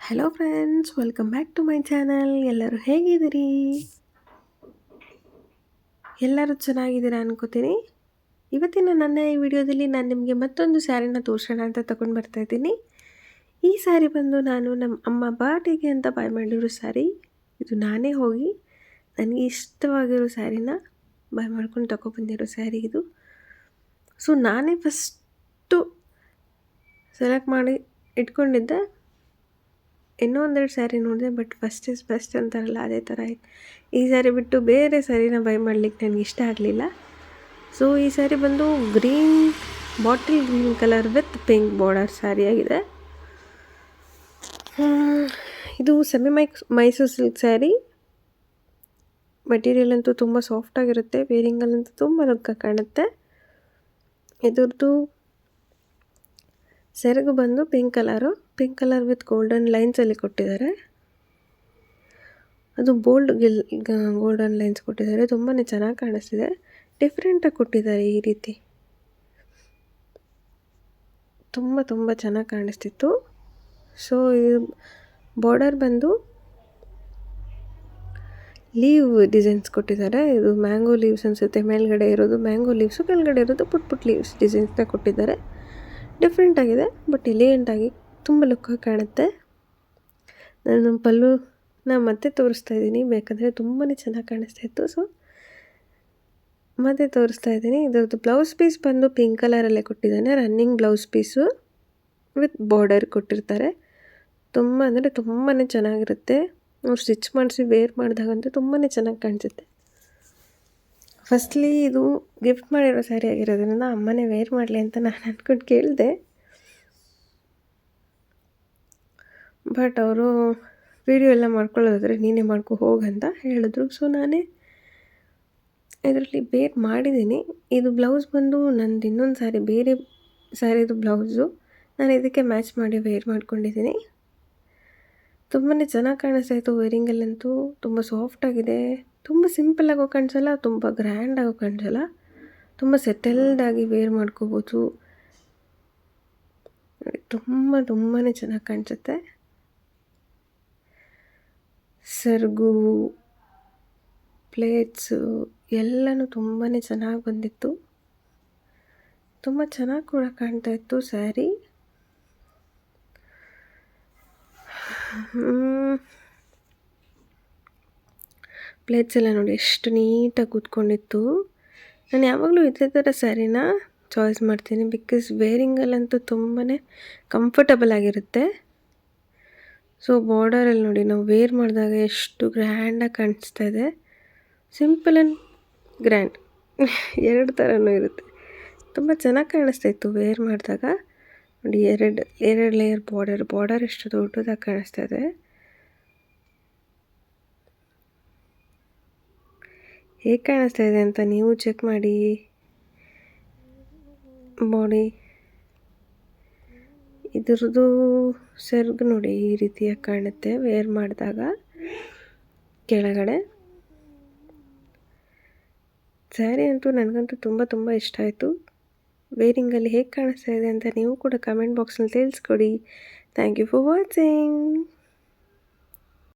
Hello friends, welcome back to my channel. ಎಲ್ಲರೂ ಹೇಗಿದ್ದೀರಿ? ಎಲ್ಲರೂ ಚೆನ್ನಾಗಿದ್ದೀರಾ ಅನ್ಕೋತೀನಿ. ಇವತ್ತಿನ ನನ್ನ ಈ ವಿಡಿಯೋದಲ್ಲಿ ನಾನು ನಿಮಗೆ ಮತ್ತೊಂದು ಸ್ಯಾರಿನ ತೋರಿಸೋಣ ಅಂತ ತೊಗೊಂಡು ಬರ್ತಾಯಿದ್ದೀನಿ. ಈ ಸ್ಯಾರಿ ಬಂದು ನಾನು ನಮ್ಮ ಅಮ್ಮ ಬರ್ಡೇಗೆ ಅಂತ ಬೈ ಮಾಡಿರೋ ಸ್ಯಾರಿ. ಇದು ನಾನೇ ಹೋಗಿ ನನಗೆ ಇಷ್ಟವಾಗಿರೋ ಸ್ಯಾರಿನ ಬೈ ಮಾಡ್ಕೊಂಡು ತಗೊಬಂದಿರೋ ಸ್ಯಾರಿ ಇದು. ಸೊ ನಾನೇ ಫಸ್ಟು ಸೆಲೆಕ್ಟ್ ಮಾಡಿ ಇಟ್ಕೊಂಡಿದ್ದೆ. ಇನ್ನೂ ಒಂದೆರಡು ಸ್ಯಾರಿ ನೋಡಿದೆ, ಬಟ್ ಫಸ್ಟ್ ಇಸ್ ಬೆಸ್ಟ್ ಅಂತಾರಲ್ಲ, ಅದೇ ಥರ ಈ ಸ್ಯಾರಿ ಬಿಟ್ಟು ಬೇರೆ ಸ್ಯಾರಿನ ಬೈ ಮಾಡಲಿಕ್ಕೆ ನನಗೆ ಇಷ್ಟ ಆಗಲಿಲ್ಲ. ಸೊ ಈ ಸ್ಯಾರಿ ಬಂದು bottle green colour with pink border sari ಆಗಿದೆ. ಇದು ಮೈಸೂರು ಸಿಲ್ಕ್ ಸ್ಯಾರಿ. ಮೆಟೀರಿಯಲ್ ಅಂತೂ ತುಂಬ ಸಾಫ್ಟಾಗಿರುತ್ತೆ, ವೇರಿಂಗಲ್ಲಂತೂ ತುಂಬ ಲುಕ್ಕಾಗಿ ಕಾಣುತ್ತೆ. ಇದ್ರದ್ದು ಸೆರಗು ಬಂದು ಪಿಂಕ್ ಕಲರ್ ವಿತ್ ಗೋಲ್ಡನ್ ಲೈನ್ಸಲ್ಲಿ ಕೊಟ್ಟಿದ್ದಾರೆ. ಅದು ಗೋಲ್ಡನ್ ಲೈನ್ಸ್ ಕೊಟ್ಟಿದ್ದಾರೆ. ತುಂಬಾ ಚೆನ್ನಾಗಿ ಕಾಣಿಸ್ತಿದೆ, ಡಿಫ್ರೆಂಟಾಗಿ ಕೊಟ್ಟಿದ್ದಾರೆ. ಈ ರೀತಿ ತುಂಬ ಚೆನ್ನಾಗಿ ಕಾಣಿಸ್ತಿತ್ತು. ಸೊ ಇದು ಬಾರ್ಡರ್ ಬಂದು ಲೀವ್ ಡಿಸೈನ್ಸ್ ಕೊಟ್ಟಿದ್ದಾರೆ. ಇದು ಮ್ಯಾಂಗೋ ಲೀವ್ಸ್ ಅನಿಸುತ್ತೆ. ಮೇಲ್ಗಡೆ ಇರೋದು ಮ್ಯಾಂಗೋ ಲೀವ್ಸು, ಕೆಳಗಡೆ ಇರೋದು ಪುಟ್ ಲೀವ್ಸ್ ಡಿಸೈನ್ಸ್ನ ಕೊಟ್ಟಿದ್ದಾರೆ. ಡಿಫ್ರೆಂಟ್ ಆಗಿದೆ, ಬಟ್ ಎಲಿಗೆಂಟಾಗಿ ತುಂಬ ಲುಕ್ಕಾಗಿ ಕಾಣುತ್ತೆ. ನಾನು ಪಲ್ಲುನ ಮತ್ತೆ ತೋರಿಸ್ತಾ ಇದ್ದೀನಿ, ಬೇಕಂದರೆ ತುಂಬಾ ಚೆನ್ನಾಗಿ ಕಾಣಿಸ್ತಾ ಇತ್ತು. ಸೊ ಮತ್ತೆ ತೋರಿಸ್ತಾ ಇದ್ದೀನಿ. ಇದರದ್ದು ಬ್ಲೌಸ್ ಪೀಸ್ ಬಂದು ಪಿಂಕ್ ಕಲರಲ್ಲೇ ಕೊಟ್ಟಿದ್ದಾನೆ. Running blouse piece with border ಕೊಟ್ಟಿರ್ತಾರೆ. ತುಂಬಾ ಚೆನ್ನಾಗಿರುತ್ತೆ. ಅವ್ರು ಸ್ಟಿಚ್ ಮಾಡಿಸಿ ವೇರ್ ಮಾಡಿದಾಗಂತೂ ತುಂಬಾ ಚೆನ್ನಾಗಿ ಕಾಣಿಸುತ್ತೆ. ಫಸ್ಟ್ಲಿ ಇದು ಗಿಫ್ಟ್ ಮಾಡಿರೋ ಸ್ಯಾರಿ ಆಗಿರೋದ್ರಿಂದ ಅಮ್ಮನೇ ವೇರ್ ಮಾಡಲಿ ಅಂತ ನಾನು ಅಂದ್ಕೊಂಡು ಕೇಳಿದೆ. ಬಟ್ ಅವರು ವಿಡಿಯೋ ಎಲ್ಲ ಮಾಡ್ಕೊಳ್ಳೋದಾದರೆ ನೀನೇ ಮಾಡ್ಕೊ ಹೋಗಂತ ಹೇಳಿದ್ರು. ಸೊ ನಾನೇ ಇದರಲ್ಲಿ ವೇರ್ ಮಾಡಿದ್ದೀನಿ. ಇದು ಬ್ಲೌಸ್ ಬಂದು ನಂದು ಇನ್ನೊಂದು ಸ್ಯಾರಿ, ಬೇರೆ ಸ್ಯಾರಿದು ಬ್ಲೌಸು ನಾನು ಇದಕ್ಕೆ ಮ್ಯಾಚ್ ಮಾಡಿ ವೇರ್ ಮಾಡ್ಕೊಂಡಿದ್ದೀನಿ. ತುಂಬಾ ಚೆನ್ನಾಗಿ ಕಾಣಿಸ್ತಾಯಿತ್ತು. ವೇರಿಂಗಲ್ಲಂತೂ ತುಂಬ ಸಾಫ್ಟಾಗಿದೆ. ತುಂಬ ಸಿಂಪಲ್ಲಾಗೋ ಕಾಣಿಸಲ್ಲ, ತುಂಬ ಗ್ರ್ಯಾಂಡಾಗೋ ಕಾಣಿಸಲ್ಲ. ತುಂಬ ಸೆಟಲ್ಡಾಗಿ ವೇರ್ ಮಾಡ್ಕೋಬೋದು. ತುಂಬಾ ಚೆನ್ನಾಗಿ ಕಾಣಿಸುತ್ತೆ. ಸೆರಗು, ಪ್ಲೇಟ್ಸು ಎಲ್ಲನೂ ತುಂಬಾ ಚೆನ್ನಾಗಿ ಬಂದಿತ್ತು. ತುಂಬ ಚೆನ್ನಾಗಿ ಕೂಡ ಕಾಣ್ತಾ ಇತ್ತು ಸ್ಯಾರಿ. ಪ್ಲೇಟ್ಸ್ ಎಲ್ಲ ನೋಡಿ ಎಷ್ಟು ನೀಟಾಗಿ ಕೂತ್ಕೊಂಡಿತ್ತು. ನಾನು ಯಾವಾಗಲೂ ಇದೇ ಥರ ಸ್ಯಾರಿನ ಚಾಯ್ಸ್ ಮಾಡ್ತೀನಿ, ಬಿಕಾಸ್ ವೇರಿಂಗಲ್ಲಂತೂ ತುಂಬಾ ಕಂಫರ್ಟಬಲ್ ಆಗಿರುತ್ತೆ. ಸೊ ಬಾರ್ಡರಲ್ಲಿ ನೋಡಿ ನಾವು ವೇರ್ ಮಾಡಿದಾಗ ಎಷ್ಟು ಗ್ರ್ಯಾಂಡಾಗಿ ಕಾಣಿಸ್ತಾ ಇದೆ. ಸಿಂಪಲ್ ಆ್ಯಂಡ್ ಗ್ರ್ಯಾಂಡ್ ಎರಡು ಥರನೂ ಇರುತ್ತೆ. ತುಂಬ ಚೆನ್ನಾಗಿ ಕಾಣಿಸ್ತಾ ಇತ್ತು ವೇರ್ ಮಾಡಿದಾಗ. ನೋಡಿ ಎರಡು ಲೇಯರ್ ಬಾರ್ಡರ್ ಎಷ್ಟು ದೊಡ್ಡದಾಗಿ ಕಾಣಿಸ್ತಾ ಇದೆ. ಹೇಗೆ ಕಾಣಿಸ್ತಾ ಇದೆ ಅಂತ ನೀವು ಚೆಕ್ ಮಾಡಿ. ಬಾಡಿ ಇದ್ರದ್ದು ಸೆರಗು ನೋಡಿ ಈ ರೀತಿಯಾಗಿ ಕಾಣುತ್ತೆ ವೇರ್ ಮಾಡಿದಾಗ. ಕೆಳಗಡೆ ಸ್ಯಾರಿ ಅಂತೂ ನನಗಂತೂ ತುಂಬ ಇಷ್ಟ ಆಯಿತು. ವೇರಿಂಗಲ್ಲಿ ಹೇಗೆ ಕಾಣಿಸ್ತಾ ಇದೆ ಅಂತ ನೀವು ಕೂಡ ಕಮೆಂಟ್ ಬಾಕ್ಸ್ನಲ್ಲಿ ತಿಳಿಸ್ಕೊಡಿ. Thank you for watching.